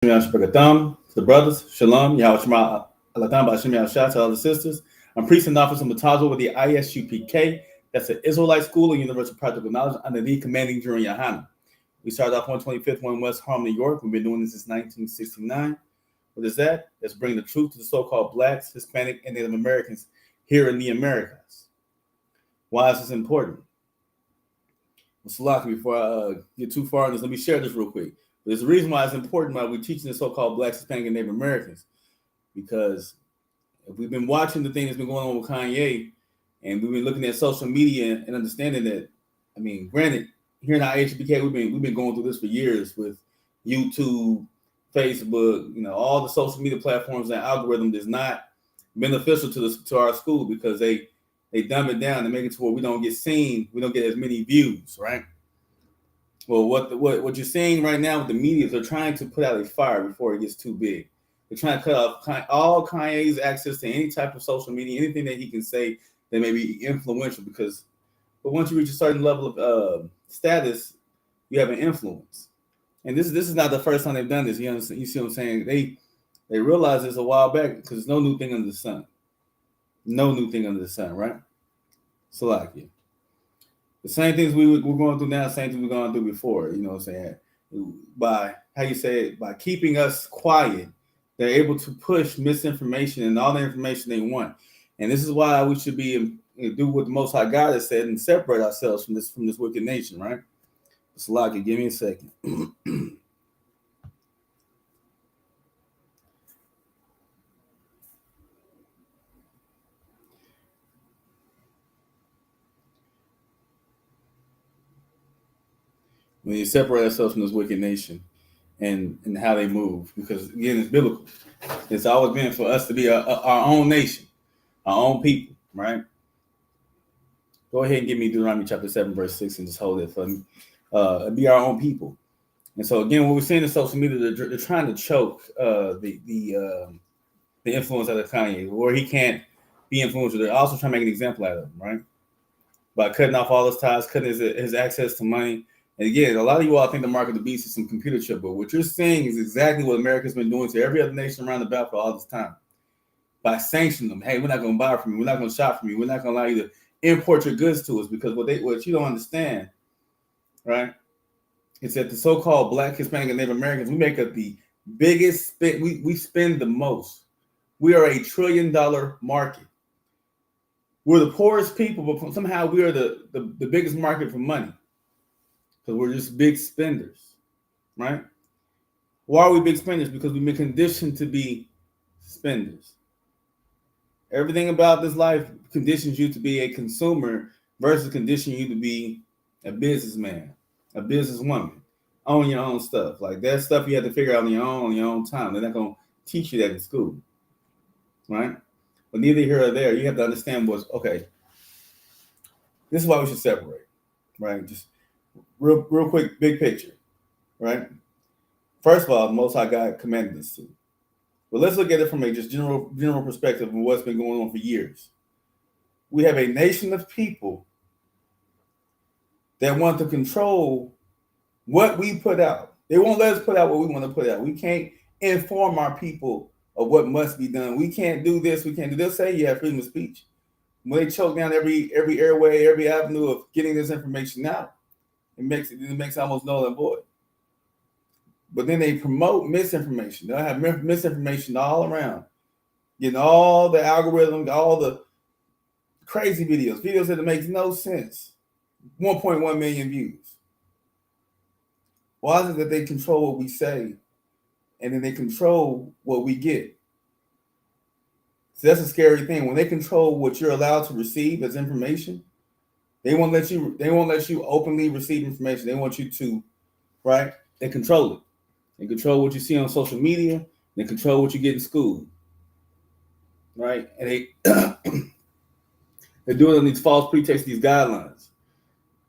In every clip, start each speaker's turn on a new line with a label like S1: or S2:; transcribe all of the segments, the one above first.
S1: To the brothers, Shalam, Yahanna, to all the sisters. I'm priest and officer Matazo with the I.S.U.P.K. That's the Israelite School of Universal Practical Knowledge under the commanding during Yahanna. We started off 125th, 1 West Harlem, New York. We've been doing this since 1969. What is that? Let's bring the truth to the so-called Blacks, Hispanic, and Native Americans here in the Americas. Why is this important? Well, Salaki, before I get too far in this, let me share this real quick. There's a reason why it's important why we're teaching the so-called Blacks, Hispanic, and Native Americans. Because if we've been watching the thing that's been going on with Kanye, and we've been looking at social media and understanding that, I mean, granted, here in I.S.U.P.K, we've been going through this for years with YouTube, Facebook, all the social media platforms and algorithm is not beneficial to our school because they dumb it down and make it to where we don't get seen, we don't get as many views, right? Well, what you're seeing right now with the media is they're trying to put out a fire before it gets too big. They're trying to cut off all Kanye's access to any type of social media, anything that he can say that may be influential. But once you reach a certain level of status, you have an influence. And this is not the first time they've done this. You see what I'm saying? They realized this a while back because there's no new thing under the sun. No new thing under the sun, right? Salakia. The same things we're going through now, same things we're going through before, you know what I'm saying? By, by keeping us quiet, they're able to push misinformation and all the information they want. And this is why we should be do what the Most High God has said and separate ourselves from this wicked nation, right? Salaki, give me a second. When you separate ourselves from this wicked nation and how they move, because again, it's biblical. It's always been for us to be our own nation, our own people, right? Go ahead and give me Deuteronomy chapter 7, verse 6, and just hold it for me. Be our own people. And so again, what we're seeing in social media, they're trying to choke the influence of the Kanye, where he can't be influential. They're also trying to make an example out of him, right? By cutting off all his ties, cutting his access to money. And again, a lot of you all think the mark of the beast is some computer chip, but what you're seeing is exactly what America's been doing to every other nation around the belt for all this time. By sanctioning them, hey, we're not going to buy from you, we're not going to shop from you, we're not going to allow you to import your goods to us, because what you don't understand, right, is that the so-called Black, Hispanic, and Native Americans, we make up the biggest spend. We spend the most. We are $1 trillion market. We're the poorest people, but somehow we are the biggest market for money. Because we're just big spenders, right? Why are we big spenders? Because we've been conditioned to be spenders. Everything about this life conditions you to be a consumer versus conditioning you to be a businessman, a businesswoman, own your own stuff. Like that stuff you have to figure out on your own time. They're not going to teach you that in school, right? But neither here or there. You have to understand okay, this is why we should separate, right? Just real quick, big picture, right? First of all, the Most High God commanded us to. But let's look at it from a just general perspective of what's been going on for years. We have a nation of people that want to control what we put out. They won't let us put out what we want to put out. We can't inform our people of what must be done. We can't do this. We can't do this. They'll say you have freedom of speech. When they choke down every airway, every avenue of getting this information out, it makes it almost null and void. But then they promote misinformation. They'll have misinformation all around, getting all the algorithms, all the crazy videos that makes no sense. 1.1 million views. Why is it that they control what we say, and then they control what we get? So that's a scary thing. When they control what you're allowed to receive as information, they won't let you openly receive information. They want you to, right? They control it. They control what you see on social media. They control what you get in school, right? And they're doing it on these false pretexts, these guidelines.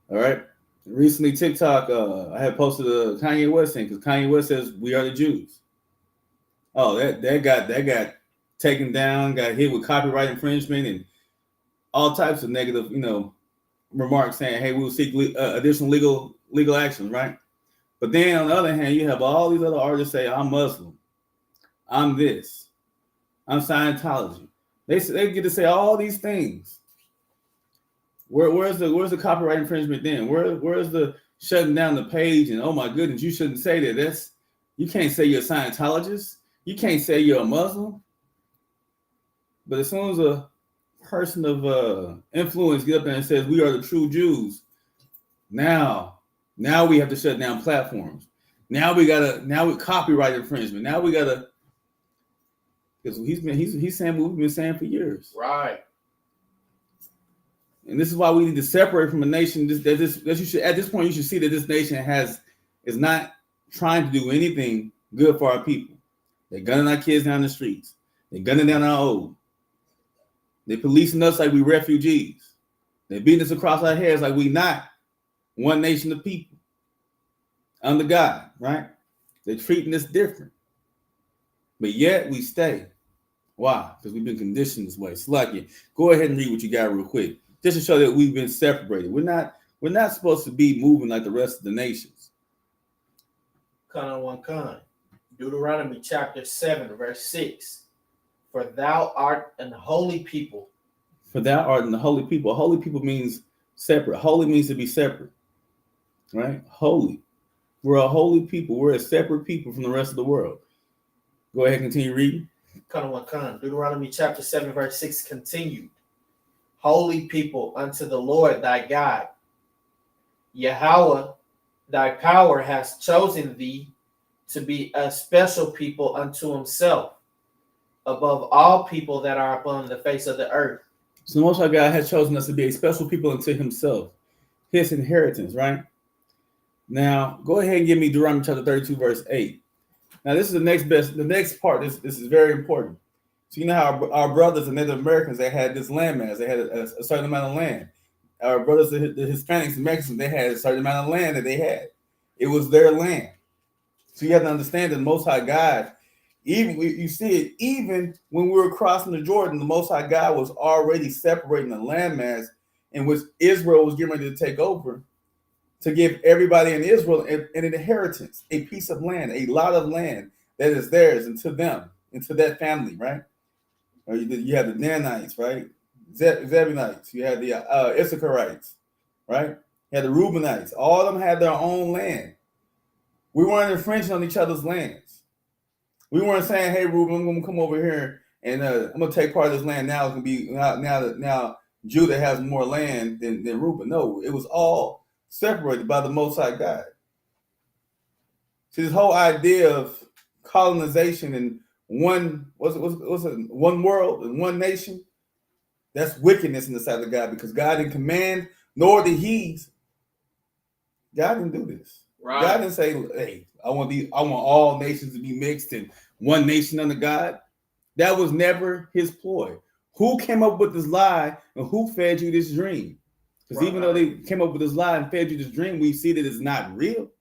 S1: All right. Recently, TikTok, I had posted a Kanye West thing because Kanye West says we are the Jews. Oh, that got taken down, got hit with copyright infringement and all types of negative, remarks saying, hey, we will seek additional legal actions, right? But then on the other hand, you have all these other artists say, I'm Muslim, I'm this, I'm Scientology. They get to say all these things. Where's the copyright infringement then? Where's the shutting down the page and oh my goodness, you shouldn't say that. You can't say you're a Scientologist. You can't say you're a Muslim. But as soon as a person of influence get up there and says we are the true Jews, now we have to shut down platforms. Now we copyright infringement. Now we gotta, because he's saying what we've been saying for years.
S2: Right.
S1: And this is why we need to separate from a nation. That you should, at this point, you should see that this nation is not trying to do anything good for our people. They're gunning our kids down the streets. They're gunning down our old. They're policing us like we refugees. They're beating us across our heads like we not one nation of people under God, right? They're treating us different. But yet we stay. Why? Because we've been conditioned this way. Slucky, go ahead and read what you got real quick. Just to show that we've been separated. We're not supposed to be moving like the rest of the nations.
S2: Deuteronomy chapter 7, verse 6. For thou art an holy people.
S1: For thou art an holy people. Holy people means separate. Holy means to be separate. Right? Holy. We're a holy people. We're a separate people from the rest of the world. Go ahead and continue reading.
S2: Deuteronomy chapter 7, verse 6 continued. Holy people unto the Lord thy God. Yahweh, thy power has chosen thee to be a special people unto himself, above all people that are upon the face of the earth.
S1: So the Most High God has chosen us to be a special people unto himself, his inheritance, right? Now, go ahead and give me Deuteronomy chapter 32, verse 8. Now, this is the next part. This is very important. So you know how our brothers and Native Americans, they had this landmass. They had a certain amount of land. Our brothers, the Hispanics and Mexicans, they had a certain amount of land that they had. It was their land. So you have to understand that the Most High God, even you see it, even when we were crossing the Jordan, the Most High God was already separating the landmass in which Israel was getting ready to take over, to give everybody in Israel an inheritance, a piece of land, a lot of land that is theirs and to them, and to that family, right? Or you have the Danites, right? Zebulonites. You had the Issacharites, right? You had the Reubenites. All of them had their own land. We weren't infringing on each other's lands. We weren't saying, "Hey, Reuben, I'm going to come over here and I'm going to take part of this land." Now it's going to be now Judah has more land than Reuben. No, it was all separated by the Most High God. See, this whole idea of colonization and one world and one nation, that's wickedness in the sight of God, because God didn't command, nor did God didn't do this. Right. God didn't say, "Hey, I want all nations to be mixed in one nation under God." That was never his ploy. Who came up with this lie and who fed you this dream? Because even though they came up with this lie and fed you this dream, we see that it's not real.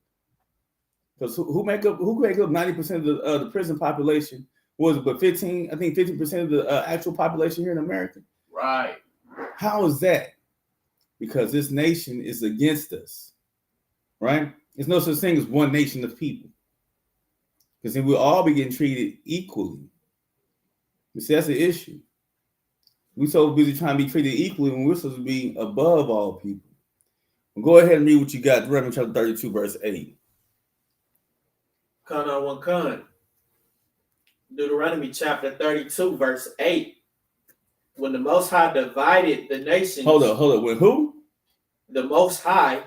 S1: Because who make up 90% of the prison population? Was it but 15? I think 15% of the actual population here in America.
S2: Right.
S1: How is that? Because this nation is against us, right? There's no such thing as one nation of people, because then we'll all be getting treated equally. You see, that's the issue. We're so busy trying to be treated equally when we're supposed to be above all people. Well, go ahead and read what you got. Deuteronomy chapter 32, verse 8.
S2: Deuteronomy chapter 32, verse 8. When the Most High divided the nations.
S1: Hold up. When who?
S2: The Most High.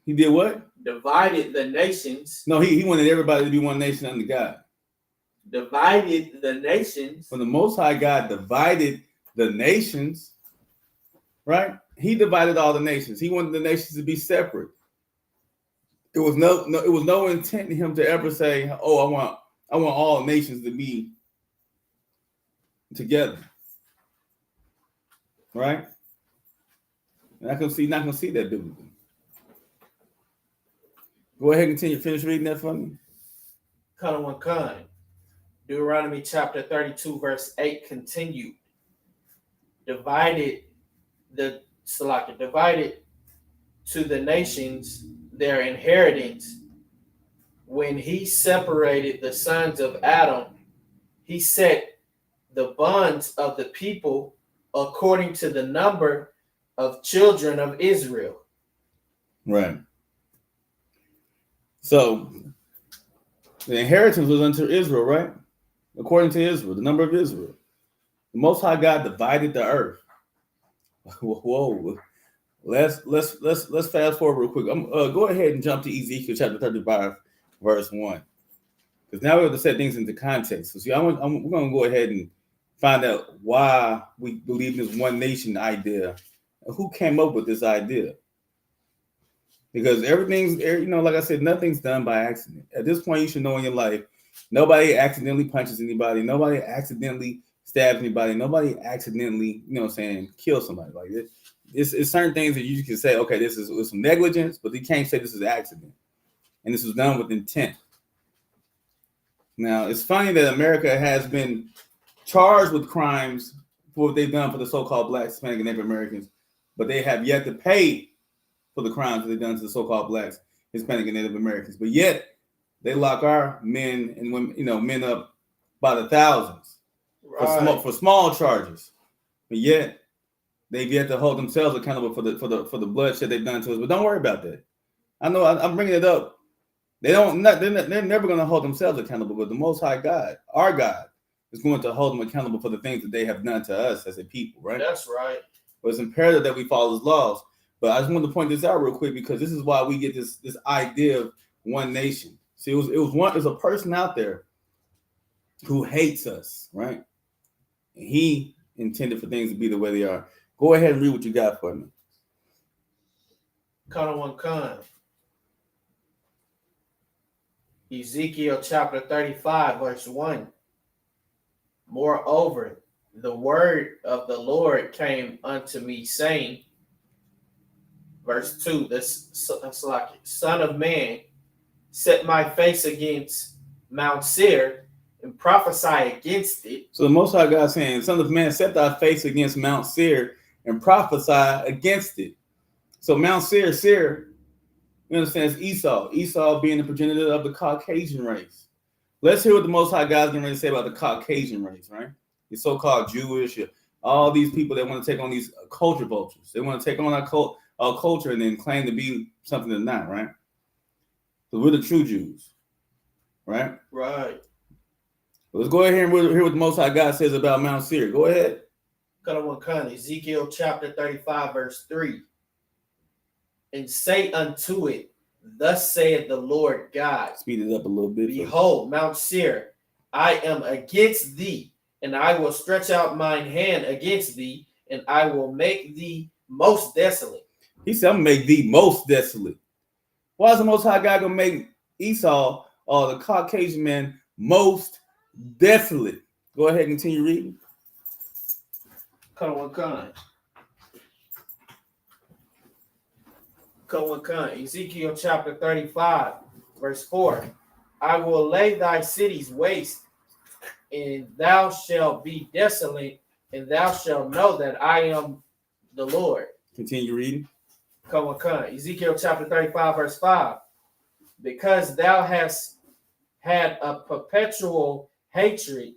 S1: He did what?
S2: Divided the nations.
S1: No, he wanted everybody to be one nation under God.
S2: Divided the nations.
S1: When the Most High God divided the nations, right? He divided all the nations. He wanted the nations to be separate. It was no intent in him to ever say, "Oh, I want all nations to be together." Right? And not gonna see that biblically. Go ahead and continue. Finish reading that for me.
S2: Deuteronomy chapter 32, verse 8 continued. Divided to the nations their inheritance when he separated the sons of Adam, he set the bonds of the people according to the number of children of Israel.
S1: Right. So the inheritance was unto Israel, right? According to Israel, the number of Israel. The Most High God divided the earth. Whoa. Let's fast forward real quick. Go ahead and jump to Ezekiel chapter 35, verse 1. Because now we have to set things into context. So see, we're going to go ahead and find out why we believe in this one nation idea and who came up with this idea. Because everything's, like I said, nothing's done by accident. At this point, you should know in your life, nobody accidentally punches anybody. Nobody accidentally stabs anybody. Nobody accidentally, kills somebody. Like it's certain things that you can say, okay, this is some negligence, but you can't say this is an accident. And this was done with intent. Now, it's funny that America has been charged with crimes for what they've done for the so-called Black, Hispanic, and Native Americans, but they have yet to pay for the crimes that they've done to the so-called Blacks, Hispanic, and Native Americans. But yet, they lock our men and women, men up by the thousands for small charges. But yet, they've yet to hold themselves accountable for the bloodshed they've done to us. But don't worry about that. I know I'm bringing it up. They're never going to hold themselves accountable, but the Most High God, our God, is going to hold them accountable for the things that they have done to us as a people, right?
S2: That's right.
S1: But it's imperative that we follow His laws. But I just wanted to point this out real quick because this is why we get this idea of one nation. See, there's a person out there who hates us, right? And he intended for things to be the way they are. Go ahead and read what you got for me.
S2: Khan. Ezekiel chapter 35, verse 1. Moreover, the word of the Lord came unto me, saying, verse 2, Son of man, set my face against Mount Seir and prophesy against it.
S1: So the Most High God saying, Son of man, set thy face against Mount Seir and prophesy against it. So Mount Seir, you understand, it's Esau being the progenitor of the Caucasian race. Let's hear what the Most High God is going to say about the Caucasian race, right? The so-called Jewish, all these people that want to take on these culture vultures. They want to take on our culture and then claim to be something they're not, right? So we're the true Jews, right?
S2: Right.
S1: Let's go ahead and hear what the Most High God says about Mount Seir. Go ahead.
S2: Ezekiel chapter 35, verse 3. And say unto it, thus saith the Lord God.
S1: Speed it up a little bit.
S2: Behold, Mount Seir, I am against thee, and I will stretch out mine hand against thee, and I will make thee most desolate.
S1: He said, I'm going to make thee most desolate. Why is the Most High God going to make Esau or the Caucasian man most desolate? Go ahead and continue reading.
S2: Ezekiel chapter 35, verse 4. I will lay thy cities waste, and thou shalt be desolate, and thou shalt know that I am the Lord.
S1: Continue reading.
S2: Ezekiel chapter 35, verse 5. Because thou hast had a perpetual hatred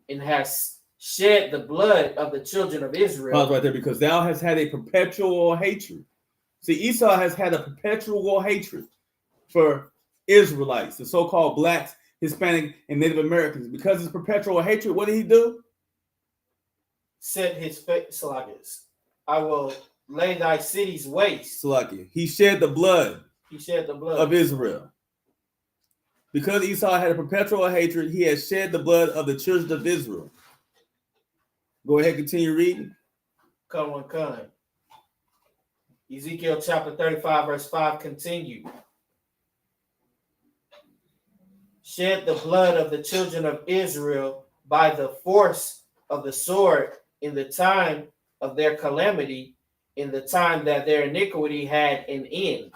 S2: and hast shed the blood of the children of Israel.
S1: Pause right there. Because thou hast had a perpetual hatred. See, Esau has had a perpetual hatred for Israelites, the so-called Blacks, Hispanic, and Native Americans. Because of his perpetual hatred, what did he do?
S2: Set his face, I will lay thy cities waste.
S1: He shed the blood.
S2: He shed the blood
S1: of Israel. Because Esau had a perpetual hatred, he has shed the blood of the children of Israel. Go ahead, continue reading.
S2: Come. Ezekiel chapter 35, verse 5, continue. Shed the blood of the children of Israel by the force of the sword in the time of their calamity, in the time that their iniquity had an end.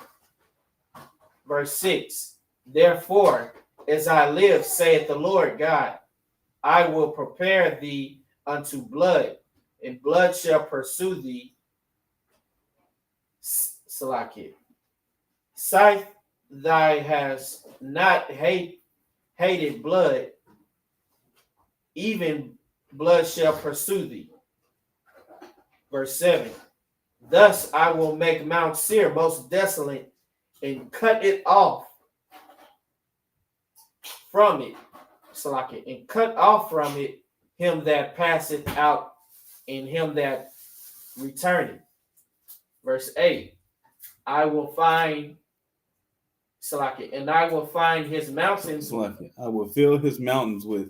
S2: Verse 6. Therefore, as I live, saith the Lord God, I will prepare thee unto blood, and blood shall pursue thee. Scythe thou hast not hated blood, even blood shall pursue thee. Verse 7. Thus I will make Mount Seir most desolate and cut it off from it. And cut off from it him that passeth out and him that returneth. Verse 8. I will find and I will find his mountains.
S1: I will fill his mountains with.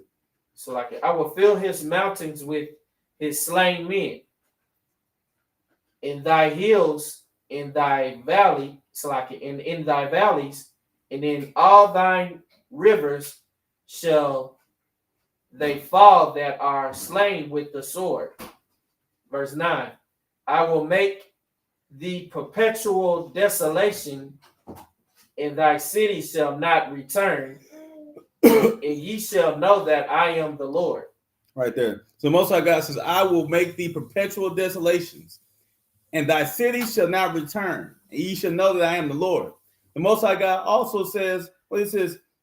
S2: I will fill his mountains with his slain men. In thy hills, in thy valley, in thy valleys, and in all thine rivers shall they fall that are slain with the sword. Verse 9. I will make thee perpetual desolation, and thy city shall not return, and ye shall know that I am the Lord.
S1: Right there. So Most High God says, I will make thee perpetual desolations, and thy city shall not return, and ye shall know that I am the Lord. The Most High God also says,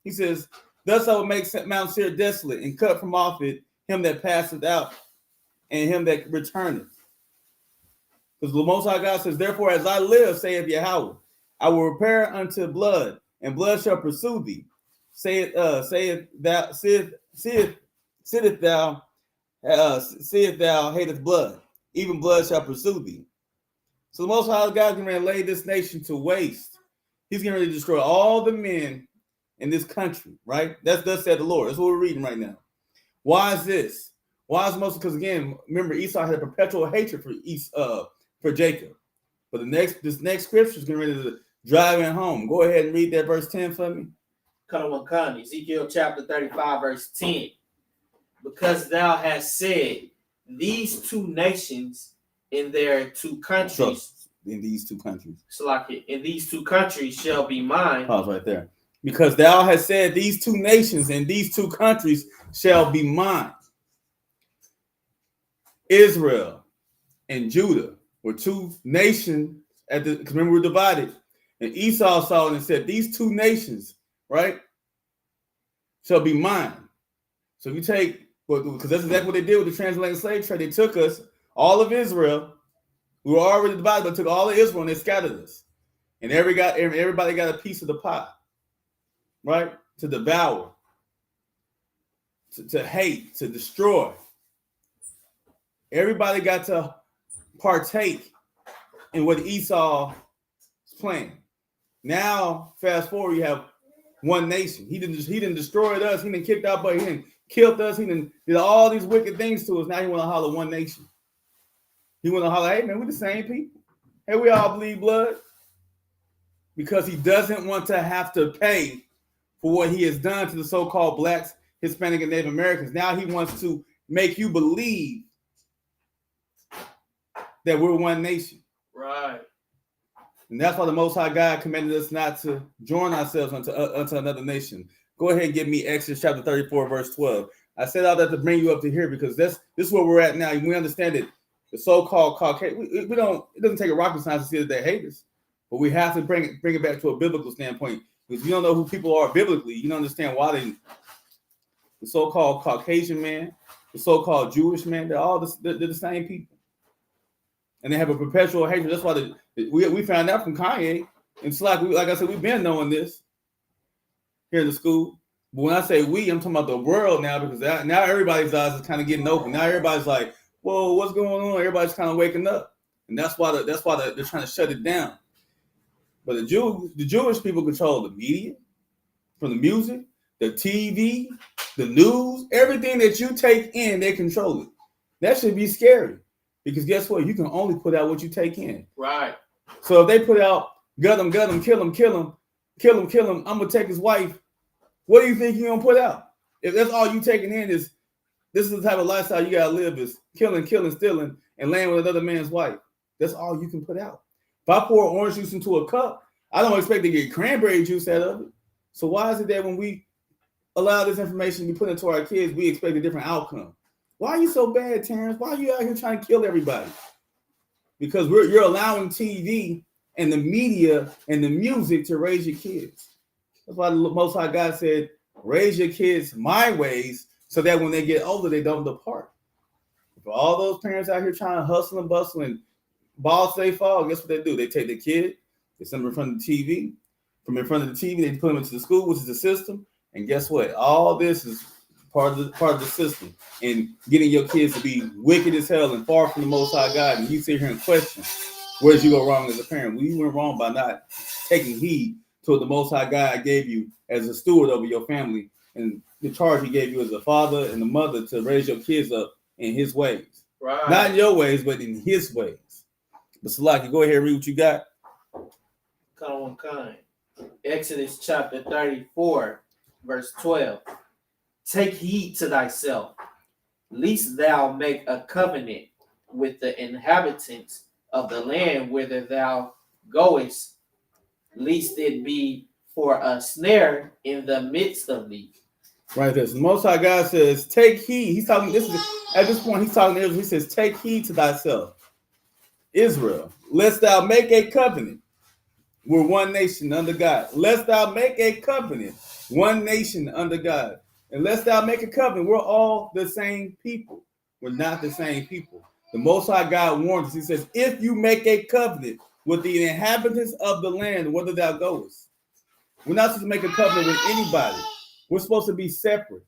S1: he says, thus I will make Mount Seir desolate, and cut from off it him that passeth out, and him that returneth. Because the Most High God says, therefore, as I live, saith Yahweh, I will repair unto blood, and blood shall pursue thee. Seest thou hatest blood, even blood shall pursue thee. So the Most High God is going to lay this nation to waste. He's going to destroy all the men in this country, right? That's thus said the Lord. That's what we're reading right now. Why is this? Why is most? Because again, remember, Esau had a perpetual hatred for Jacob. But this next scripture is going to drive it home. Go ahead and read that verse 10 for me.
S2: Ezekiel chapter 35, verse 10. Because thou hast said, these two nations in their two countries.
S1: In these two countries.
S2: In these two countries shall be mine.
S1: Pause right there. Because thou hast said, these two nations and these two countries shall be mine. Israel and Judah were two nations because remember we're divided. And Esau saw it and said, these two nations, right, shall be mine. So if you take, because that's exactly what they did with the transatlantic slave trade. They took us, all of Israel. We were already divided, but took all of Israel and they scattered us. And everybody got a piece of the pie, right? To devour, to hate, to destroy. Everybody got to partake in what Esau is planning. Now, fast forward, you have one nation. He didn't destroy us. He didn't kick our butt. He didn't kill us. He didn't did all these wicked things to us. Now he want to holler one nation. He want to holler, hey man, we're the same people. Hey, we all bleed blood. Because he doesn't want to have to pay for what he has done to the so-called blacks, Hispanic, and Native Americans. Now he wants to make you believe that we're one nation.
S2: Right.
S1: And that's why the Most High God commanded us not to join ourselves unto another nation. Go ahead and give me Exodus chapter 34, verse 12. I said all that to bring you up to here because this is where we're at now. We understand that the so-called Caucasian, it doesn't take a rocket science to see that they hate us, but we have to bring it back to a biblical standpoint. Because you don't know who people are biblically, you don't understand why the so-called Caucasian man, the so-called Jewish man, they're the same people. And they have a perpetual hatred. That's why we found out from Kanye. And it's like I said, we've been knowing this here in the school. But when I say we, I'm talking about the world now, because now everybody's eyes is kind of getting open. Now everybody's like, whoa, what's going on? Everybody's kind of waking up. And that's why they're trying to shut it down. But the Jewish people control the media, from the music, the TV, the news, everything that you take in, they control it. That should be scary. Because guess what? You can only put out what you take in.
S2: Right.
S1: So if they put out, gut him, kill him, I'm going to take his wife, what do you think you're going to put out? If that's all you taking in is, this is the type of lifestyle you got to live, is killing, stealing, and laying with another man's wife. That's all you can put out. If I pour orange juice into a cup, I don't expect to get cranberry juice out of it. So why is it that when we allow this information to be put into our kids, we expect a different outcome? Why are you so bad, Terrence? Why are you out here trying to kill everybody? Because you're allowing TV and the media and the music to raise your kids. That's why the Most High God said, raise your kids my ways so that when they get older, they don't depart. For all those parents out here trying to hustle and bustle and balls they fall, guess what they do? They take the kid, they send them in front of the TV. From in front of the TV, they put them into the school, which is the system. And guess what? All this is part of the system. And getting your kids to be wicked as hell and far from the Most High God. And you sit here and question, where did you go wrong as a parent? Well, you went wrong by not taking heed to what the Most High God gave you as a steward over your family and the charge he gave you as a father and a mother to raise your kids up in his ways.
S2: Right.
S1: Not in your ways, but in his ways. But Salaki, go ahead and read what you got.
S2: Come on, kind. Exodus chapter 34, verse 12. Take heed to thyself, lest thou make a covenant with the inhabitants of the land whither thou goest, lest it be for a snare in the midst of thee.
S1: Right there. So the Most High God says, take heed. He's talking, at this point, he's talking to Israel. He says, take heed to thyself, Israel, lest thou make a covenant. We're one nation under God. Lest thou make a covenant, one nation under God. And lest thou make a covenant, we're all the same people. We're not the same people. The Most High God warns us. He says, if you make a covenant with the inhabitants of the land, whither thou goest. We're not supposed to make a covenant with anybody. We're supposed to be separate.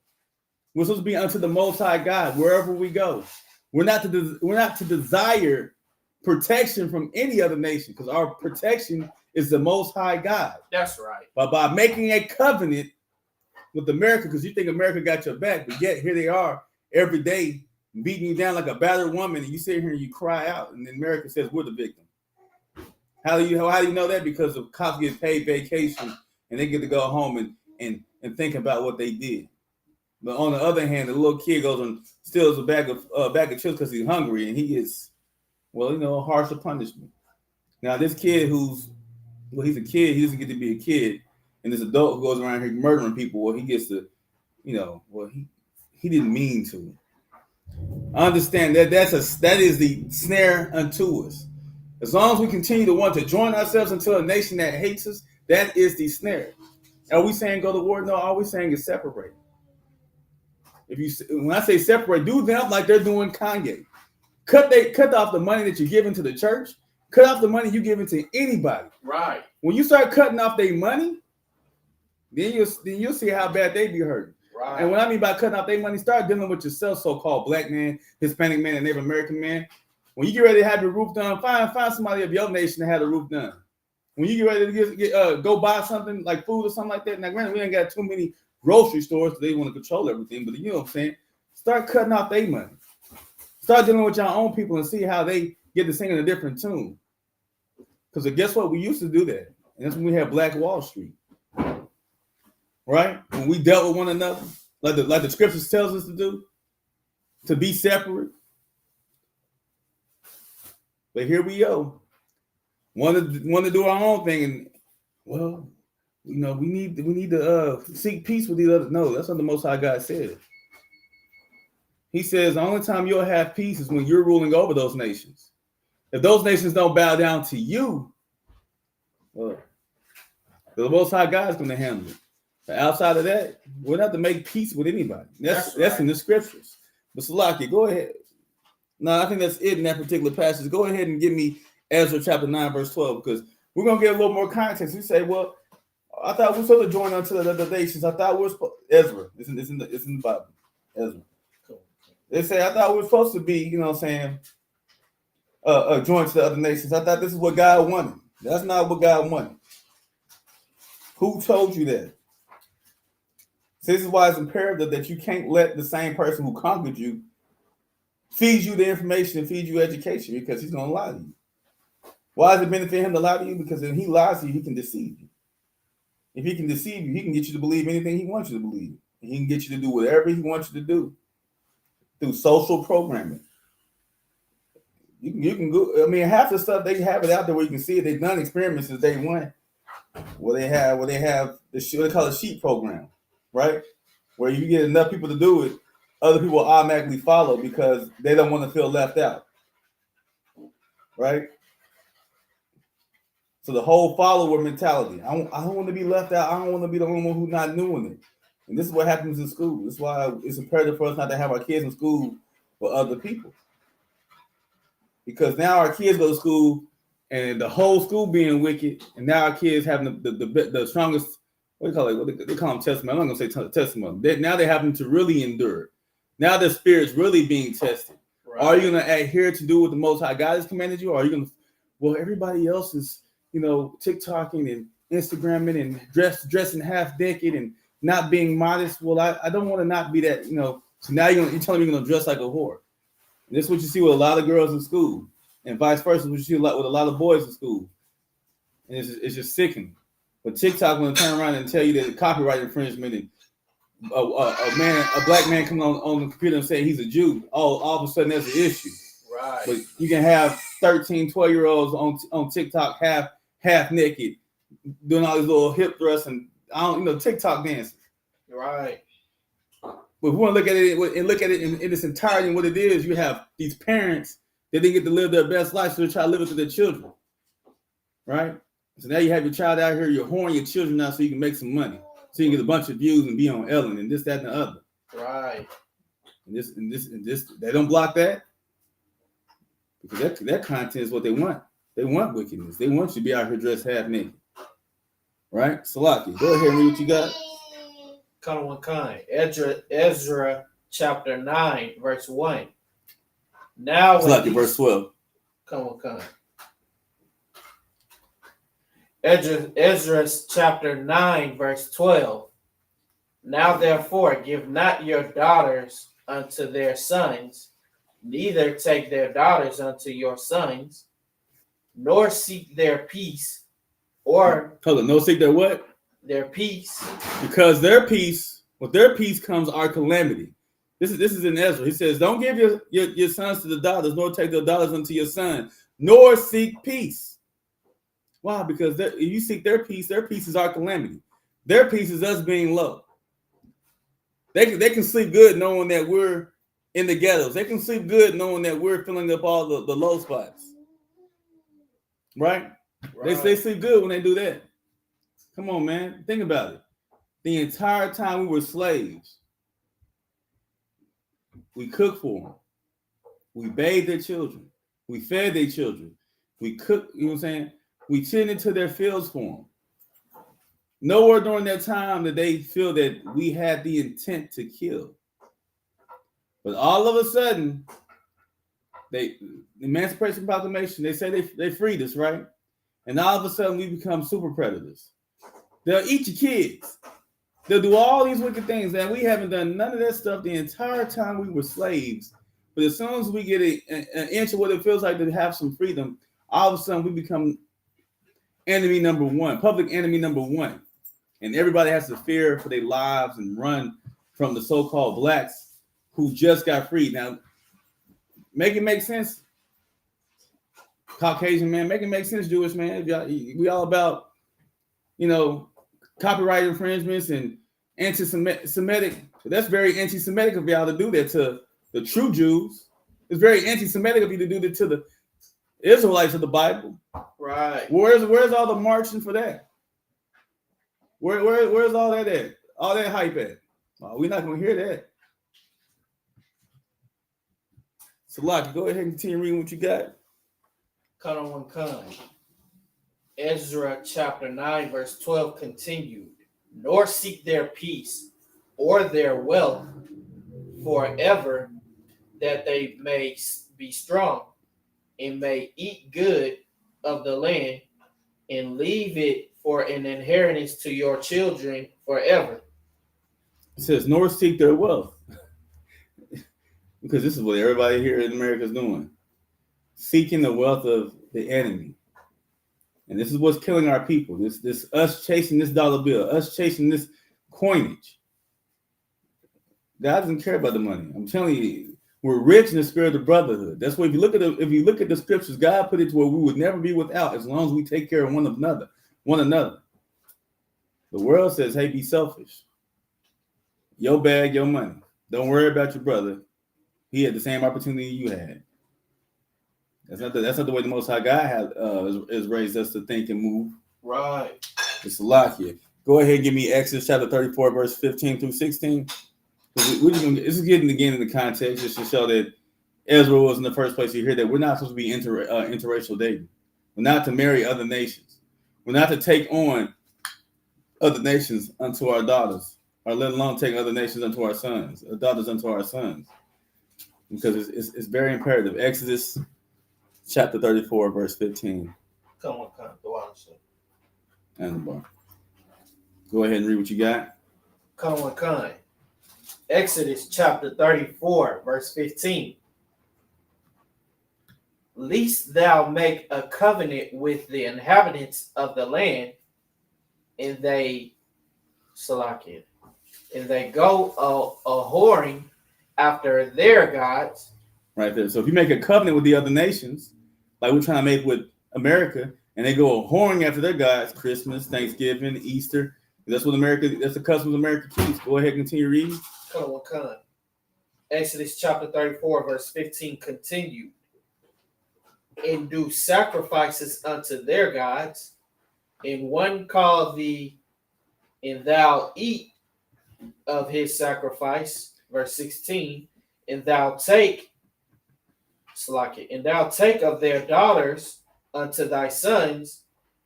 S1: We're supposed to be unto the Most High God wherever we go. We're not to desire protection from any other nation, because our protection is the Most High God.
S2: That's right.
S1: But by making a covenant with America, because you think America got your back, but yet here they are every day beating you down like a battered woman, and you sit here and you cry out, and then America says we're the victim. How do you know that? Because the cops get paid vacation and they get to go home and think about what they did. But on the other hand, the little kid goes and steals a bag of chips because he's hungry, and he gets, a harsher punishment. Now this kid he's a kid, he doesn't get to be a kid, and this adult who goes around here murdering people, he gets to, he didn't mean to. I understand that that is the snare unto us. As long as we continue to want to join ourselves into a nation that hates us, that is the snare. Are we saying go to war? No, all we're saying is separate. When I say separate, do them like they're doing Kanye. Cut off the money that you're giving to the church. Cut off the money you're giving to anybody.
S2: Right.
S1: When you start cutting off their money, then you'll see how bad they be hurting.
S2: Right.
S1: And what I mean by cutting off their money, start dealing with yourself, so-called black man, Hispanic man, and Native American man. When you get ready to have your roof done, find somebody of your nation to have the roof done. When you get ready to go buy something like food or something like that, now granted, we ain't got too many grocery stores, so they want to control everything, but you know what I'm saying? Start cutting off their money. Start dealing with your own people and see how they get to sing in a different tune. Because guess what? We used to do that. And that's when we had Black Wall Street. Right? When we dealt with one another, like the scriptures tells us to do, to be separate. But here we go. Want to do our own thing, and we need to seek peace with these others. No, that's what the Most High God said. He says the only time you'll have peace is when you're ruling over those nations. If those nations don't bow down to you, well, the Most High God is going to handle it. But outside of that, we don't have to make peace with anybody. That's in the scriptures. But Salaki, go ahead. No, I think that's it in that particular passage. Go ahead and give me Ezra chapter 9, verse 12, because we're going to get a little more context. We say, well, I thought we were supposed to join unto the other nations. I thought we were supposed Ezra. It's in the Bible. Ezra. They say, I thought we were supposed to be, joined to the other nations. I thought this is what God wanted. That's not what God wanted. Who told you that? So this is why it's imperative that you can't let the same person who conquered you feed you the information and feed you education, because he's going to lie to you. Why does it benefit him to lie to you? Because if he lies to you, he can deceive you. If he can deceive you, he can get you to believe anything he wants you to believe. And he can get you to do whatever he wants you to do through social programming. You can go. I mean, half the stuff they have it out there where you can see it. They've done experiments since day one. Where they have what they call a sheep program, right? Where you get enough people to do it, other people automatically follow because they don't want to feel left out, right? So the whole follower mentality. I don't want to be left out. I don't want to be the only one who's not doing it. And this is what happens in school. That's why it's imperative for us not to have our kids in school with other people. Because now our kids go to school and the whole school being wicked, and now our kids having the strongest, what do you call it? What they call them testimony. I'm not going to say testimony. Now they're having to really endure. Now their spirit's really being tested. Right. Are you going to adhere to do what the Most High God has commanded you? Or are you going to, well, everybody else is, TikToking and Instagramming and dressing half naked and not being modest. Well, I don't want to not be that, So now you're telling me you're going to dress like a whore. And this is what you see with a lot of girls in school, and vice versa, what you see with a lot of boys in school. And it's just sickening. But TikTok going to turn around and tell you that copyright infringement and a black man coming on the computer and saying he's a Jew, all of a sudden there's an issue. Right. But you can have 13, 12-year-olds on TikTok half naked, doing all these little hip thrusts and TikTok dancing. Right. But if we want to look at it in its entirety and what it is, you have these parents that didn't get to live their best life, so they try to live it to their children. Right? So now you have your child out here, you're whoring your children out so you can make some money. So you can get a bunch of views and be on Ellen and this, that, and the other. Right. And this, they don't block that. Because that content is what they want. They want wickedness. They want you to be out here dressed half naked. Right? Salaki, go ahead and read what you got.
S2: Kind one kind. Ezra chapter 9, verse 1. Now
S1: Salaki, verse 12.
S2: Come on, kind. Ezra chapter 9, verse 12. Now therefore give not your daughters unto their sons, neither take their daughters unto your sons, nor seek their peace, or
S1: no seek their what?
S2: Their peace.
S1: Because their peace, with their peace comes our calamity. This is in Ezra. He says, don't give your sons to the daughters, nor take their daughters unto your son, nor seek peace. Why? Because if you seek their peace is our calamity. Their peace is us being low. They can sleep good knowing that we're in the ghettos. They can sleep good knowing that we're filling up all the low spots. Right? They sleep good when they do that. Come on, man. Think about it. The entire time we were slaves, we cooked for them. We bathed their children. We fed their children. We cooked, you know what I'm saying? We tended to their fields for them. Nowhere during that time did they feel that we had the intent to kill. But all of a sudden, the Emancipation Proclamation, they say they freed us, right? And all of a sudden, we become super predators. They'll eat your kids. They'll do all these wicked things. And we haven't done none of that stuff the entire time we were slaves. But as soon as we get an inch of what it feels like to have some freedom, all of a sudden we become enemy number one, public enemy number one. And everybody has to fear for their lives and run from the so-called blacks who just got freed. Now, make it make sense. Caucasian man, make it make sense, Jewish man. We all about, copyright infringements and anti-Semitic. That's very anti-Semitic of y'all to do that to the true Jews. It's very anti-Semitic of you to do that to the Israelites of the Bible. Right. Where's all the marching for that? Where's all that at? All that hype at? We're not going to hear that. So, Locke, go ahead and continue reading what you got.
S2: Cut on one kind. Ezra chapter 9, verse 12 continued. Nor seek their peace or their wealth forever, that they may be strong and may eat good of the land and leave it for an inheritance to your children forever.
S1: It says, nor seek their wealth. Because this is what everybody here in America is doing. Seeking the wealth of the enemy. And this is what's killing our people. This us chasing this dollar bill, us chasing this coinage. God doesn't care about the money. I'm telling you, we're rich in the spirit of brotherhood. That's why if you look at the scriptures, God put it to where we would never be without as long as we take care of one another. The world says, hey, be selfish. Your bag, your money. Don't worry about your brother. He had the same opportunity you had. That's not the way the Most High God has raised us to think and move.
S2: Right.
S1: It's a lock here. Go ahead and give me Exodus chapter 34, verse 15 through 16. This is getting again in the context just to show that Israel was in the first place. You hear that we're not supposed to be interracial dating. We're not to marry other nations. We're not to take on other nations unto our daughters, or let alone take other nations unto our sons, or daughters unto our sons. Because it's very imperative. Exodus chapter 34, verse 15.
S2: Come on, the water.
S1: And the bar. Go ahead and read what you got.
S2: Come on. Exodus chapter 34, verse 15. Lest thou make a covenant with the inhabitants of the land, and they go a whoring after their gods.
S1: Right there. So if you make a covenant with the other nations, like we're trying to make with America, and they go a whoring after their gods, Christmas, Thanksgiving, Easter, that's the customs America keeps. Go ahead, continue reading.
S2: Come on. Exodus chapter 34, verse 15 continued. And do sacrifices unto their gods, and one call thee, and thou eat of his sacrifice. Verse 16, and thou take of their daughters unto thy sons,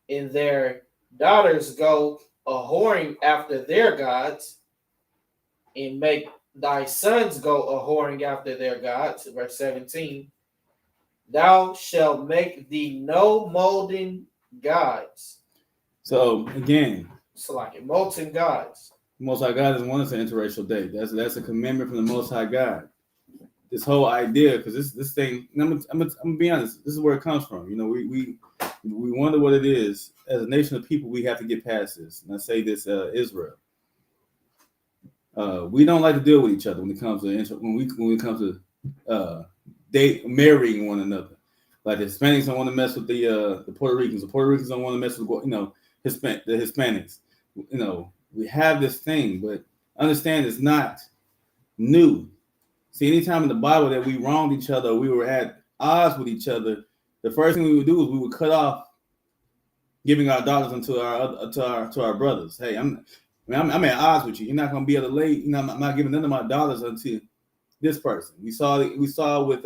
S2: and their daughters go a whoring after their gods, and make thy sons go a whoring after their gods. Verse 17, thou shalt make thee no molten gods.
S1: So again,
S2: molten gods.
S1: The Most High God doesn't want us to interracial date. That's a commandment from the Most High God. This whole idea, because this thing, I'm gonna be honest, this is where it comes from. You know, we wonder what it is. As a nation of people, we have to get past this. And I say this, Israel. We don't like to deal with each other when it comes to marrying one another. Like the Hispanics don't want to mess with the Puerto Ricans. The Puerto Ricans don't want to mess with the Hispanics. We have this thing, but understand it's not new. See, anytime in the Bible that we wronged each other, we were at odds with each other, the first thing we would do is we would cut off giving our daughters to our brothers. Hey, I'm at odds with you. You're not gonna be able to lay. I'm not giving none of my daughters unto this person. We saw with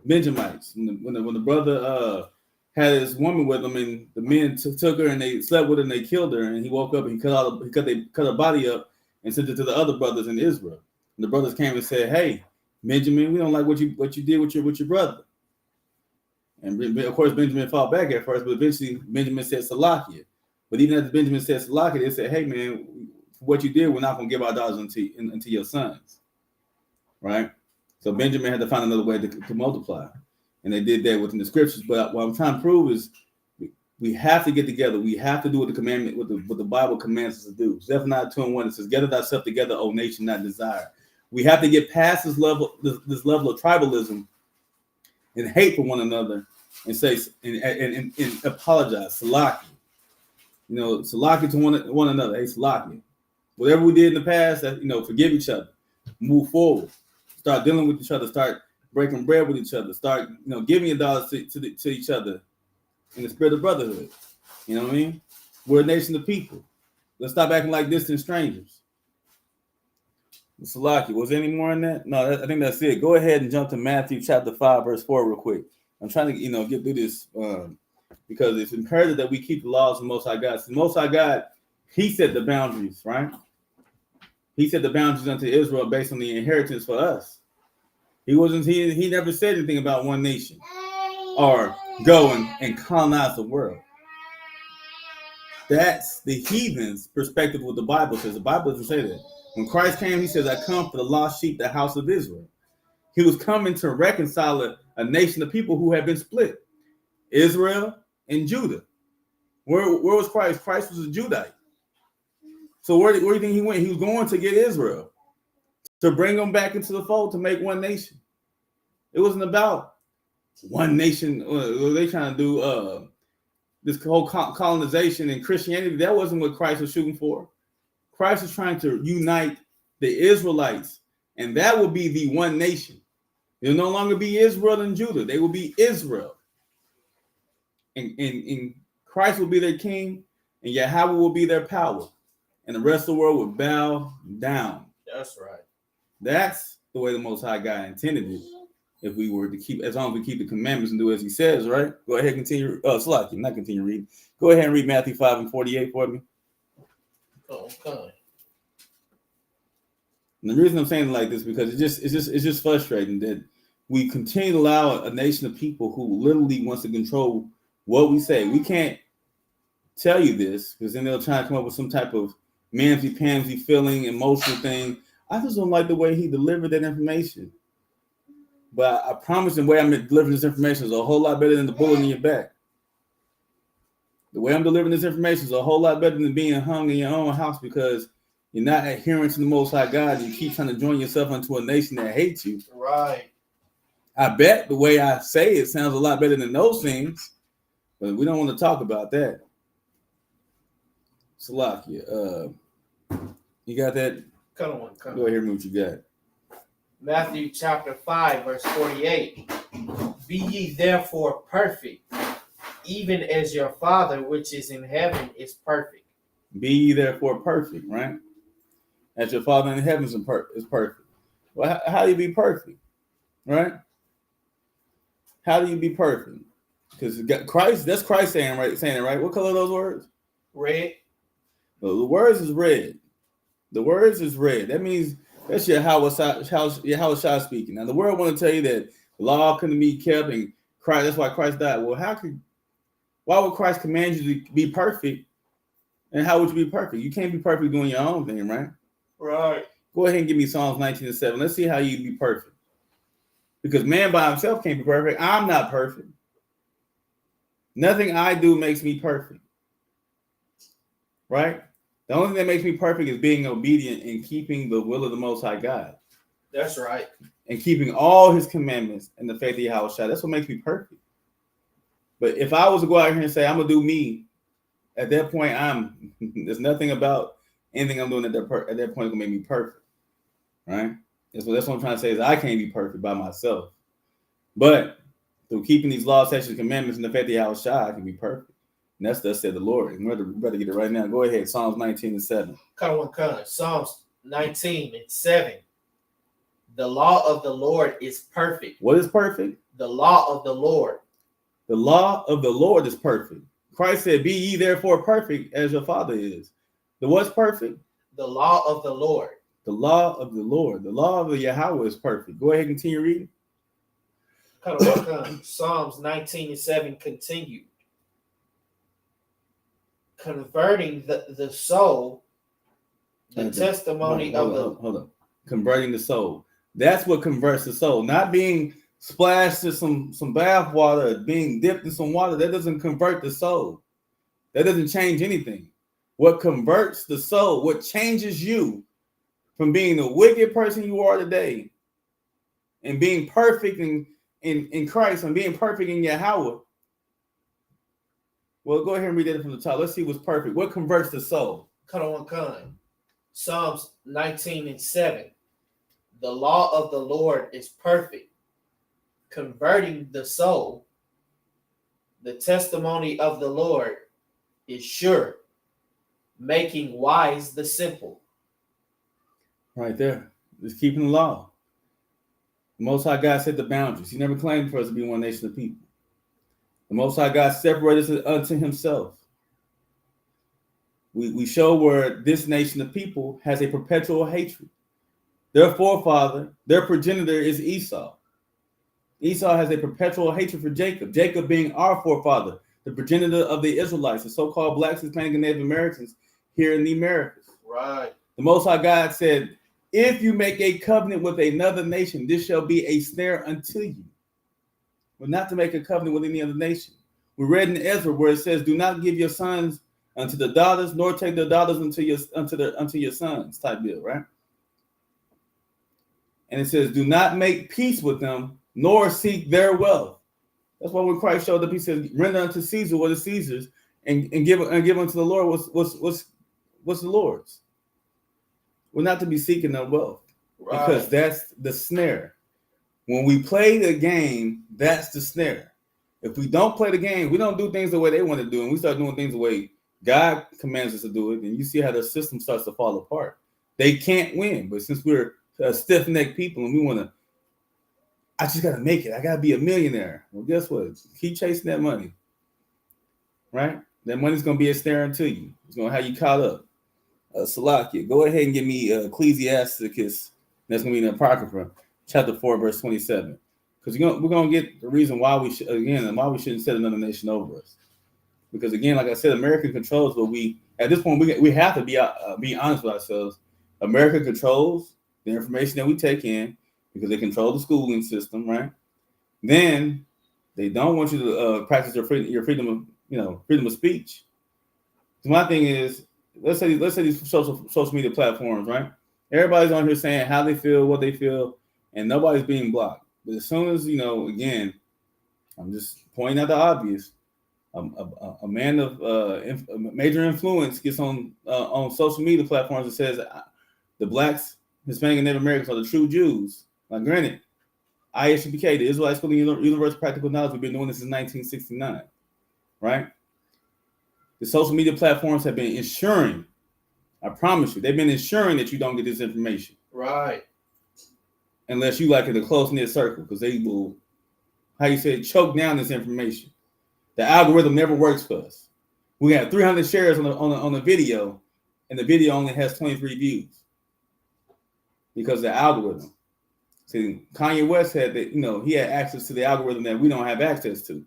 S1: Benjamites when the brother had his woman with him, and the men took her and they slept with her and they killed her, and he woke up and he cut her body up and sent it to the other brothers in Israel. And the brothers came and said, "Hey, Benjamin, we don't like what you did with your brother." And of course, Benjamin fought back at first, but eventually Benjamin said Salakia. But even as Benjamin said Salakia, they said, "Hey, man, for what you did, we're not going to give our daughters unto your sons." Right? So Benjamin had to find another way to multiply. And they did that within the scriptures. But what I'm trying to prove is we have to get together. We have to do what the Bible commands us to do. Zephaniah 2:1, it says, "Gather thyself together, O nation, not desire." We have to get past this level of tribalism and hate for one another and say and apologize. Salaki. Salaki to one another. Hey, Salaki. Whatever we did in the past, forgive each other. Move forward. Start dealing with each other. Start breaking bread with each other. Start, giving your dollars to each other in the spirit of brotherhood. You know what I mean? We're a nation of people. Let's stop acting like distant strangers. Salaki, was there any more in that? No, I think that's it. Go ahead and jump to Matthew chapter 5, verse 4 real quick. I'm trying to, get through this because it's imperative that we keep the laws of the Most High God. So the Most High God, He set the boundaries, right? He set the boundaries unto Israel based on the inheritance for us. He never said anything about one nation or going and colonize the world. That's the heathen's perspective of what the Bible says. The Bible doesn't say that. When Christ came, He says, "I come for the lost sheep, the house of Israel." He was coming to reconcile a nation of people who had been split, Israel and Judah. Where was Christ? Christ was a Judite. So where do you think He went? He was going to get Israel, to bring them back into the fold, to make one nation. It wasn't about one nation. They trying to do this whole colonization and Christianity. That wasn't what Christ was shooting for. Christ is trying to unite the Israelites, and that would be the one nation. It'll no longer be Israel and Judah. They will be Israel. And Christ will be their king, and Yahweh will be their power. And the rest of the world will bow down.
S2: That's right.
S1: That's the way the Most High God intended it. If we were to keep, as long as we keep the commandments and do as he says, right? Go ahead, continue. Slacky, not continue reading. Go ahead and read Matthew 5:48 for me.
S2: Okay.
S1: And the reason I'm saying it like this because it's just frustrating that we continue to allow a nation of people who literally wants to control what we say. We can't tell you this because then they'll try to come up with some type of mamsy-pamsy feeling, emotional thing. I just don't like the way he delivered that information. But I promise the way I'm delivering this information is a whole lot better than the bullet in your back. The way I'm delivering this information is a whole lot better than being hung in your own house because you're not adhering to the Most High God. And you keep trying to join yourself into a nation that hates you.
S2: Right.
S1: I bet the way I say it sounds a lot better than those things, but we don't want to talk about that. Salakia, you got that?
S2: Come on.
S1: Go ahead and read what you got.
S2: Matthew chapter 5, verse 48. Be ye therefore perfect, even as your Father which is in heaven is perfect.
S1: Be ye therefore perfect, right? As your Father in heaven is perfect. Well, how do you be perfect, right? How do you be perfect? Because Christ, that's Christ saying it, right? What color are those words?
S2: Red.
S1: The words is red. The words is red. That means that's Yahushua speaking. Now the world want to tell you that law couldn't be kept and Christ. That's why Christ died. Well, why would Christ command you to be perfect? And how would you be perfect? You can't be perfect doing your own thing, right?
S2: Right.
S1: Go ahead and give me Psalms 19:7. Let's see how you be perfect. Because man by himself can't be perfect. I'm not perfect. Nothing I do makes me perfect. Right? The only thing that makes me perfect is being obedient and keeping the will of the Most High God.
S2: That's right.
S1: And keeping all his commandments and the faith of Yahushua. That's what makes me perfect. But if I was to go out here and say, I'm going to do me, at that point, there's nothing about anything I'm doing at that point that's going to make me perfect. Right? That's what I'm trying to say is I can't be perfect by myself. But through keeping these laws, statutes, commandments, and the faith of Yahushua, I can be perfect. And that's thus said the Lord. And we better get it right now. Go ahead. Psalms 19:7.
S2: Psalms 19:7. The law of the Lord is perfect.
S1: What is perfect?
S2: The law of the Lord.
S1: The law of the Lord is perfect. Christ said, be ye therefore perfect as your Father is. The what's perfect?
S2: The law of the Lord.
S1: The law of the Lord. The law of the Yahweh is perfect. Go ahead and continue reading.
S2: Psalms 19:7 continued. Converting the soul, the testimony of the...
S1: Hold on. Converting the soul. That's what converts the soul. Not being splashed in some bath water, being dipped in some water. That doesn't convert the soul. That doesn't change anything. What converts the soul, what changes you from being the wicked person you are today and being perfect in Christ and being perfect in Yahweh. Well, go ahead and read that from the top. Let's see what's perfect. What converts the soul?
S2: Psalms 19:7. The law of the Lord is perfect, converting the soul. The testimony of the Lord is sure, making wise the simple.
S1: Right there. Just keeping the law. The Most High God set the boundaries. He never claimed for us to be one nation of people. The Most High God separated us unto himself. We show where this nation of people has a perpetual hatred. Their forefather, their progenitor is Esau. Esau has a perpetual hatred for Jacob. Jacob being our forefather, the progenitor of the Israelites, the so-called blacks, Hispanic, and Native Americans here in the Americas.
S2: Right.
S1: The Most High God said, if you make a covenant with another nation, this shall be a snare unto you. But not to make a covenant with any other nation. We read in Ezra where it says, do not give your sons unto the daughters, nor take their daughters unto your sons, type deal, right? And it says, do not make peace with them, nor seek their wealth. That's why when Christ showed up, he said, render unto Caesar what is Caesar's, and give unto the Lord what's the Lord's. We're not to be seeking their wealth, right? Because that's the snare. When we play the game, that's the snare. If we don't play the game, we don't do things the way they want to do, and we start doing things the way God commands us to do it, and you see how the system starts to fall apart. They can't win, but since we're stiff-necked people and we want to, I just got to make it. I got to be a millionaire. Well, guess what? Keep chasing that money, right? That money's going to be a snare to you. It's going to have you caught up. Salakia, go ahead and give me Ecclesiasticus. That's going to be in the Apocrypha, chapter 4, verse 27. Because we're going to get the reason why we shouldn't set another nation over us. Because again, like I said, America controls what at this point, we have to be honest with ourselves. America controls the information that we take in because they control the schooling system, right? Then they don't want you to practice your freedom of speech. So my thing is, let's say these social media platforms, right? Everybody's on here saying how they feel, what they feel, and nobody's being blocked. But as soon as, again, I'm just pointing out the obvious. A man of major influence gets on social media platforms and says the blacks, Hispanic, and Native Americans are the true Jews. Now, granted, I.S.U.P.K, the Israelite School of Universal Practical Knowledge, we've been doing this since 1969, right? The social media platforms have been ensuring, I promise you, they've been ensuring that you don't get this information.
S2: Right.
S1: Unless you like in a close-knit circle, because they will, choke down this information. The algorithm never works for us. We have 300 shares on the video, and the video only has 23 views because of the algorithm. See, Kanye West had he had access to the algorithm that we don't have access to.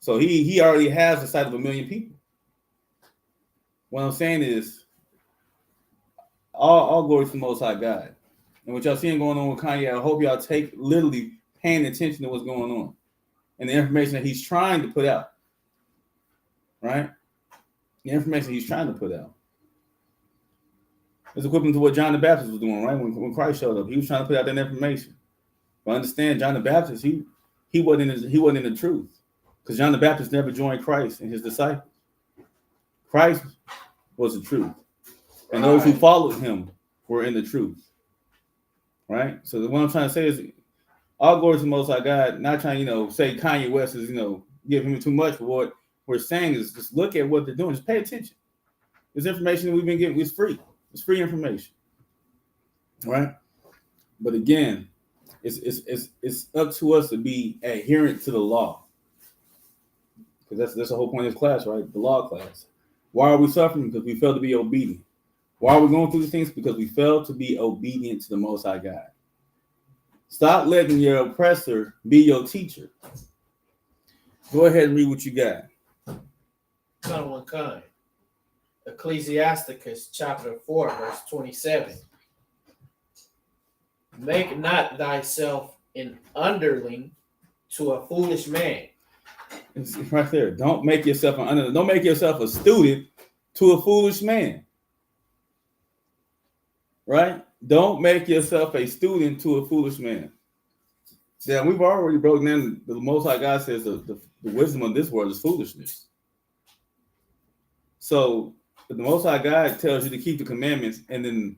S1: So he already has the sight of 1 million people. What I'm saying is, all glory to the Most High God. And what y'all seeing going on with Kanye, I hope y'all take literally paying attention to what's going on and the information that he's trying to put out. Right? The information he's trying to put out. It's equivalent to what John the Baptist was doing, right? When Christ showed up, he was trying to put out that information. But understand, John the Baptist, he wasn't in the truth, because John the Baptist never joined Christ and his disciples. Christ was the truth, and those who followed him were in the truth. Right. So what I'm trying to say is, all glory to the Most High God. Not trying, say Kanye West is, give him too much. But what we're saying is, just look at what they're doing. Just pay attention. This information that we've been getting is free. It's free information, right? But again, it's up to us to be adherent to the law, because that's the whole point of this class, right? The law class. Why are we suffering? Because we fail to be obedient. Why are we going through these things? Because we fail to be obedient to the Most High God. Stop letting your oppressor be your teacher. Go ahead and read what you got.
S2: Kind. Ecclesiasticus chapter 4, verse 27. Make not thyself an underling to a foolish man.
S1: It's right there. Don't make yourself an underling. Don't make yourself a student to a foolish man. Right? Don't make yourself a student to a foolish man. Yeah, we've already broken down. The Most High God says the wisdom of this world is foolishness. So if the Most High God tells you to keep the commandments, and then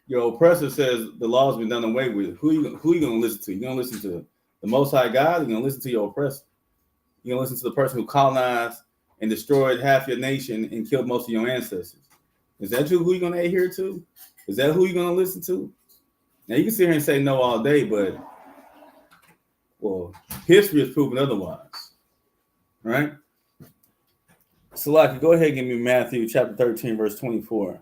S1: your oppressor says the law's been done away with, who you going to listen to? You going to listen to the Most High God? Or you going to listen to your oppressor? You going to listen to the person who colonized and destroyed half your nation and killed most of your ancestors? Is that who you're going to adhere to? Is that who you're going to listen to? Now, you can sit here and say no all day, but, well, history has proven otherwise, right? Salaki, go ahead and give me Matthew chapter 13, verse 24.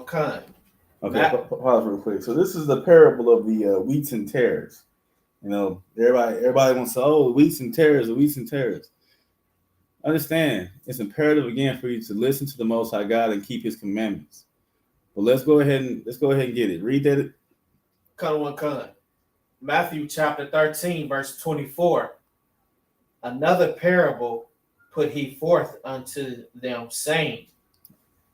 S2: Kind.
S1: Okay, pause real quick. So this is the parable of the wheats and tares. Everybody wants to, wheats and tares. Understand, it's imperative again for you to listen to the Most High God and keep His commandments. But let's go ahead and get it. Read that.
S2: Kind. Matthew chapter 13, verse 24. Another parable put he forth unto them, saying,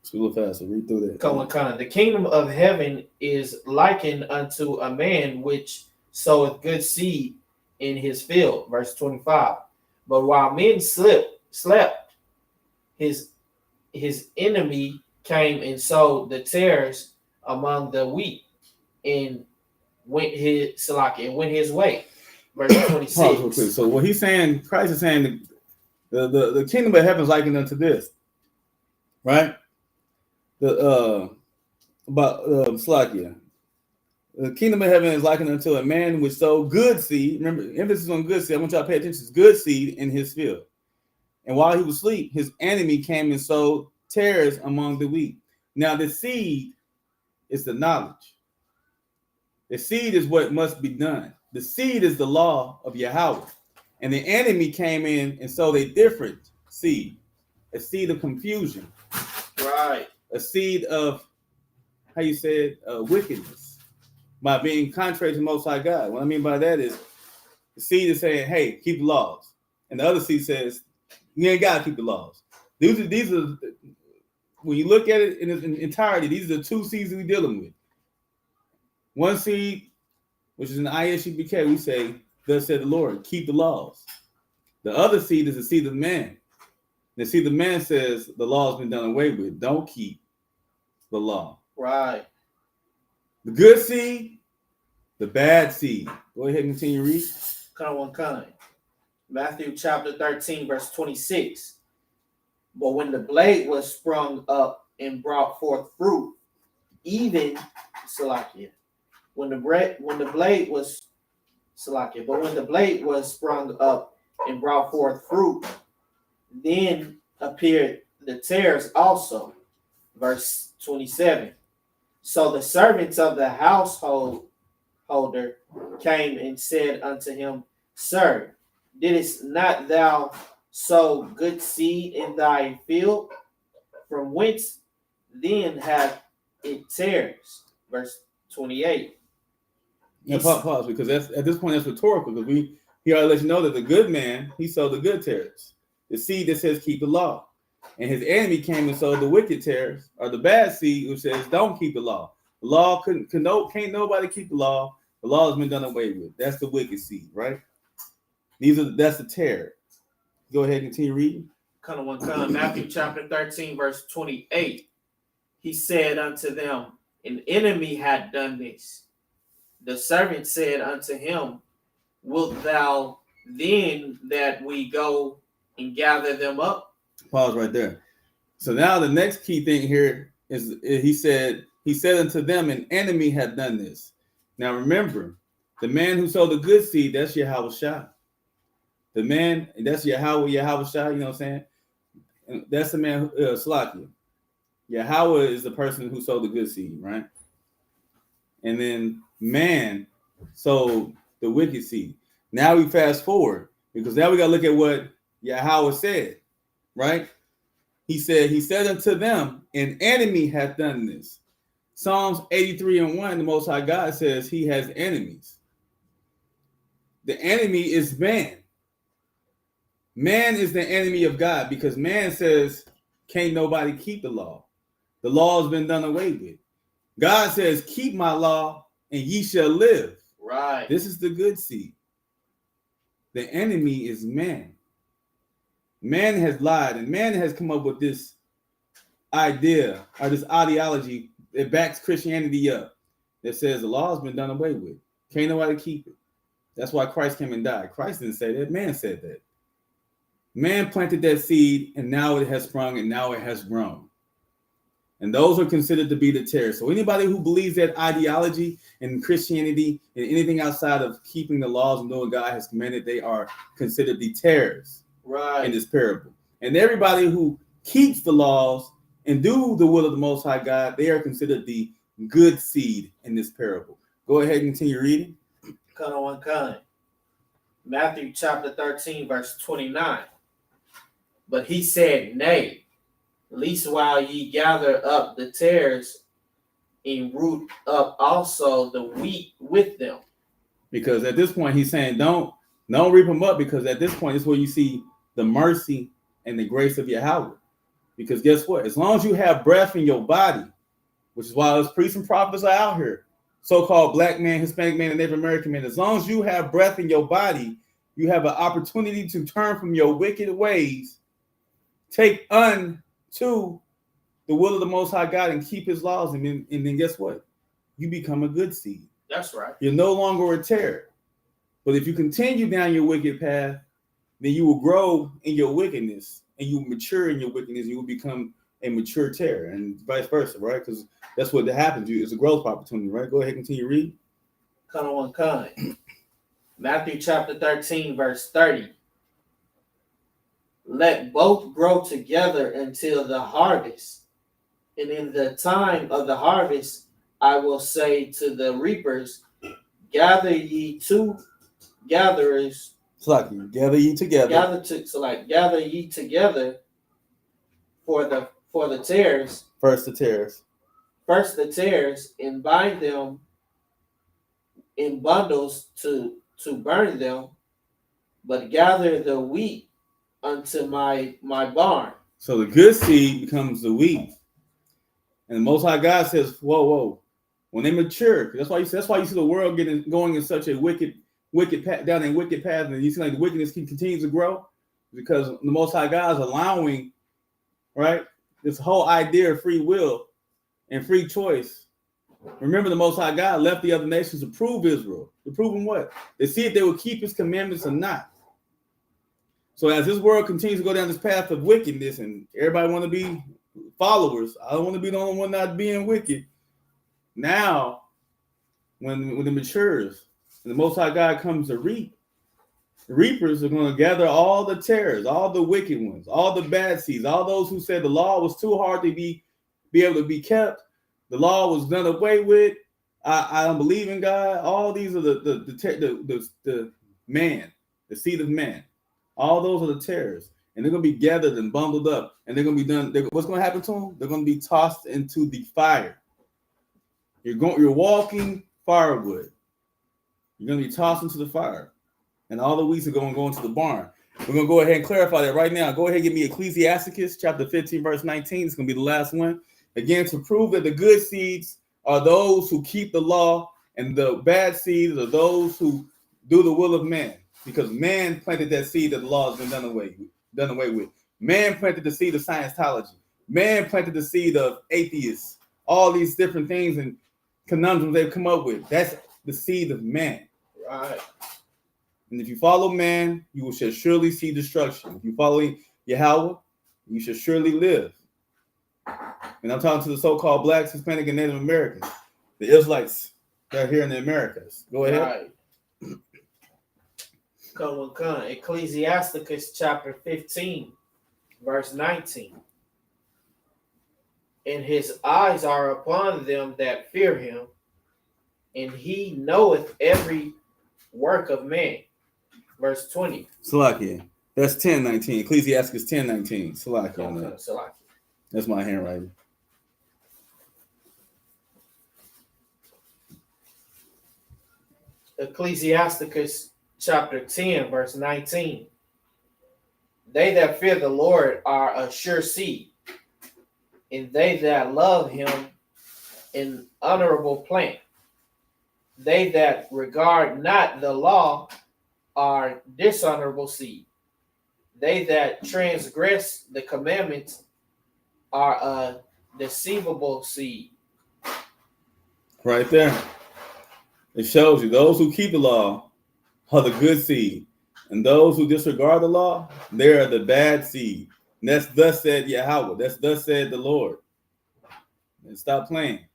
S1: Speak a little faster. Read through that.
S2: the kingdom of heaven is likened unto a man which soweth good seed in his field. Verse 25. But while men slept, his enemy came and sowed the tares among the wheat, and went his way. Verse 26.
S1: Pause real quick. So what he's saying, Christ is saying, the kingdom of heaven is likened unto this, right? Slakia. The kingdom of heaven is likened unto a man which sowed good seed. Remember, emphasis on good seed. I want y'all to pay attention. It's good seed in his field. And while he was asleep, his enemy came and sowed tares among the wheat. Now, the seed is the knowledge. The seed is what must be done. The seed is the law of Yahweh. And the enemy came in and sowed a different seed, a seed of confusion.
S2: Right.
S1: A seed of, how you said, wickedness, by being contrary to the Most High God. What I mean by that is, the seed is saying, hey, keep the laws. And the other seed says, you ain't got to keep the laws. These are, when you look at it in its entirety, these are the two seeds we're dealing with. One seed, which is in the I.S.U.P.K, we say, thus said the Lord, keep the laws. The other seed is the seed of man. The seed of man says the law has been done away with. Don't keep the law.
S2: Right.
S1: The good seed, the bad seed. Go ahead and continue to read.
S2: Kind. Matthew chapter 13, verse 26. But when the blade was sprung up and brought forth fruit, even Salakia. When the blade was Salakia, but when the blade was sprung up and brought forth fruit, then appeared the tares also. Verse 27. So the servants of the householder came and said unto him, Sir, didst not thou sow good seed in thy field? From whence then have it tares? Verse 28.
S1: Now pause, because that's at this point that's rhetorical, because he already let you know that the good man, he sowed the good tares, the seed that says keep the law. And his enemy came and sowed the wicked tares, or the bad seed, which says don't keep the law. The law can't nobody keep the law. The law has been done away with. That's the wicked seed, right? That's the tare. Go ahead and continue reading.
S2: Matthew chapter 13, verse 28. He said unto them, an enemy had done this. The servant said unto him, wilt thou then that we go and gather them up?
S1: Pause right there. So now the next key thing here is he said unto them, an enemy had done this. Now remember, the man who sowed the good seed, that's Yahushua. The man, that's Yahushua, you know what I'm saying? That's the man, Slakia. Yahweh is the person who sowed the good seed, right? And then man sowed the wicked seed. Now we fast forward, because now we got to look at what Yahweh said, right? He said unto them, an enemy hath done this. Psalms 83:1, the Most High God says he has enemies. The enemy is man. Man is the enemy of God, because man says, can't nobody keep the law. The law has been done away with. God says, keep my law and ye shall live.
S2: Right.
S1: This is the good seed. The enemy is man. Man has lied, and man has come up with this idea or this ideology that backs Christianity up, that says the law has been done away with. Can't nobody keep it. That's why Christ came and died. Christ didn't say that. Man said that. Man planted that seed, and now it has sprung, and now it has grown. And those are considered to be the tares. So anybody who believes that ideology in Christianity and anything outside of keeping the laws and doing what God has commanded, they are considered the tares, right, in this parable. And everybody who keeps the laws and do the will of the Most High God, they are considered the good seed in this parable. Go ahead and continue reading.
S2: Matthew chapter 13, verse 29. But he said, nay, least while ye gather up the tares and root up also the wheat with them.
S1: Because at this point he's saying don't reap them up, because at this point is where you see the mercy and the grace of Yahweh. Because guess what? As long as you have breath in your body, which is why those priests and prophets are out here, so-called black man, Hispanic man, and Native American man, as long as you have breath in your body, you have an opportunity to turn from your wicked ways, take unto the will of the Most High God and keep his laws. And then guess what? You become a good seed.
S2: That's right.
S1: You're no longer a terror. But if you continue down your wicked path, then you will grow in your wickedness and you will mature in your wickedness. You will become a mature terror and vice versa, right? Because that's what happens to you. It's a growth opportunity, right? Go ahead, continue read.
S2: Come on, come. Matthew chapter 13, verse 30. Let both grow together until the harvest. And in the time of the harvest, I will say to the reapers, gather ye to gatherers.
S1: It's like gather ye together.
S2: Gather ye together for the tares.
S1: First the tares, and bind them in bundles to burn them, but gather the wheat unto my barn. So the good seed becomes the wheat. And the Most High God says, whoa. When they mature, that's why you see the world going in such a wicked path, down a wicked path, and you see like the wickedness continues to grow because the Most High God is allowing, right, this whole idea of free will and free choice. Remember, the Most High God left the other nations to prove Israel. To prove them what? To see if they would keep his commandments or not. So as this world continues to go down this path of wickedness and everybody want to be followers, I don't want to be the only one not being wicked. Now, when it matures, and the Most High God comes to reap, the reapers are going to gather all the tares, all the wicked ones, all the bad seeds, all those who said the law was too hard to be able to be kept. The law was done away with. I don't believe in God. All these are the man, the seed of man. All those are the tares, and they're going to be gathered and bundled up, and they're going to be done. What's going to happen to them? They're going to be tossed into the fire. You're walking firewood. You're going to be tossed into the fire, and all the wheats are going to go into the barn. We're going to go ahead and clarify that right now. Go ahead and give me Ecclesiasticus chapter 15, verse 19. It's going to be the last one. Again, to prove that the good seeds are those who keep the law, and the bad seeds are those who do the will of man. Because man planted that seed that the law has been done away with. Man planted the seed of Scientology. Man planted the seed of atheists. All these different things and conundrums they've come up with. That's the seed of man.
S2: Right.
S1: And if you follow man, you shall surely see destruction. If you follow Yahweh, you shall surely live. And I'm talking to the so-called blacks, Hispanic, and Native Americans, the Israelites that are here in the Americas. Go ahead.
S2: Right. Come. Ecclesiasticus chapter 15, verse 19. And his eyes are upon them that fear him, and he knoweth every work of man. Verse 20.
S1: Salakia. That's 10:19. Ecclesiasticus 10:19. Salakia.
S2: Salakia.
S1: That's my handwriting.
S2: Ecclesiasticus chapter 10, verse 19. They that fear the Lord are a sure seed, and they that love him an honorable plant. They that regard not the law are dishonorable seed. They that transgress the commandments are a deceivable seed.
S1: Right there. It shows you those who keep the law are the good seed, and those who disregard the law, they are the bad seed. And that's thus said Yahweh. That's thus said the Lord. And stop playing.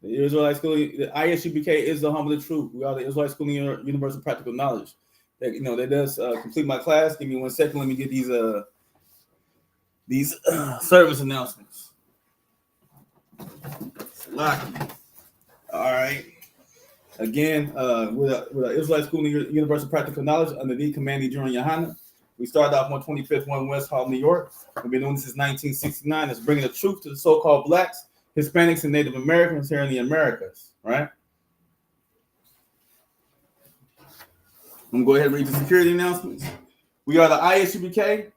S1: The Israelite School, the I.S.U.P.K is the home of the truth. We are the Israelite School of Universal Practical Knowledge. That does complete my class. Give me 1 second. Let me get these service announcements. All right. Again, with the Israelite School of Universal Practical Knowledge under the commanding General Yahanna. We started off 125th, 1 West Hall, New York. We've been doing this since 1969. It's bringing the truth to the so-called blacks, Hispanics, and Native Americans here in the Americas, right? I'm going to go ahead and read the security announcements. We are the I.S.U.P.K.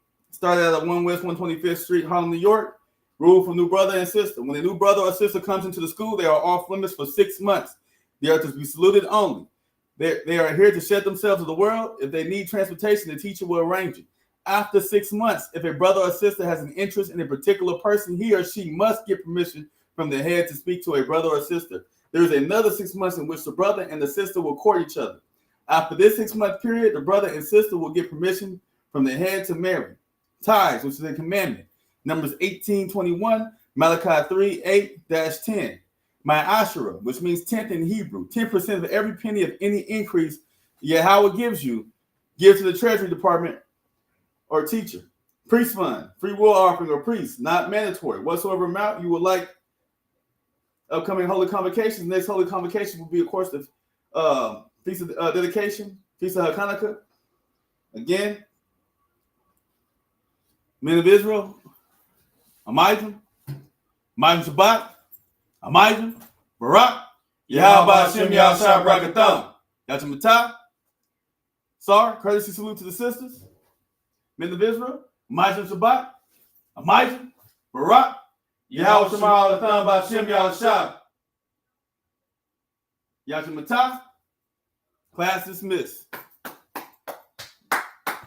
S1: started at 1 West 125th Street, Harlem, New York. Rule for new brother and sister. When a new brother or sister comes into the school, they are off limits for 6 months. They are to be saluted only. They are here to shed themselves to the world. If they need transportation, the teacher will arrange it. After 6 months, if a brother or sister has an interest in a particular person, he or she must get permission from the head to speak to a brother or sister. There is another 6 months in which the brother and the sister will court each other. After this 6-month period, the brother and sister will get permission from the head to marry. Tithes, which is a commandment. Numbers 18:21, Malachi 3:8-10. My Ashura, which means 10th in Hebrew, 10% of every penny of any increase Yahweh gives you, give to the Treasury Department or teacher. Priest fund, free will offering or priest, not mandatory. Whatsoever amount you would like. Upcoming holy convocations. Next holy convocation will be, of course, the Feast of Dedication, Feast of Hanukkah. Again, men of Israel, I.S.U.P.K, Shabbat, I.S.U.P.K, Barak, I.S.U.P.K, Yahassha Brakatham, Yachamatah, Sar, courtesy salute to the sisters, men of Israel, I.S.U.P.K, Shabbat, I.S.U.P.K, Barak, Yahweh Shema Alatham B'Hashem Yahassha, Yachamatah. Class dismissed.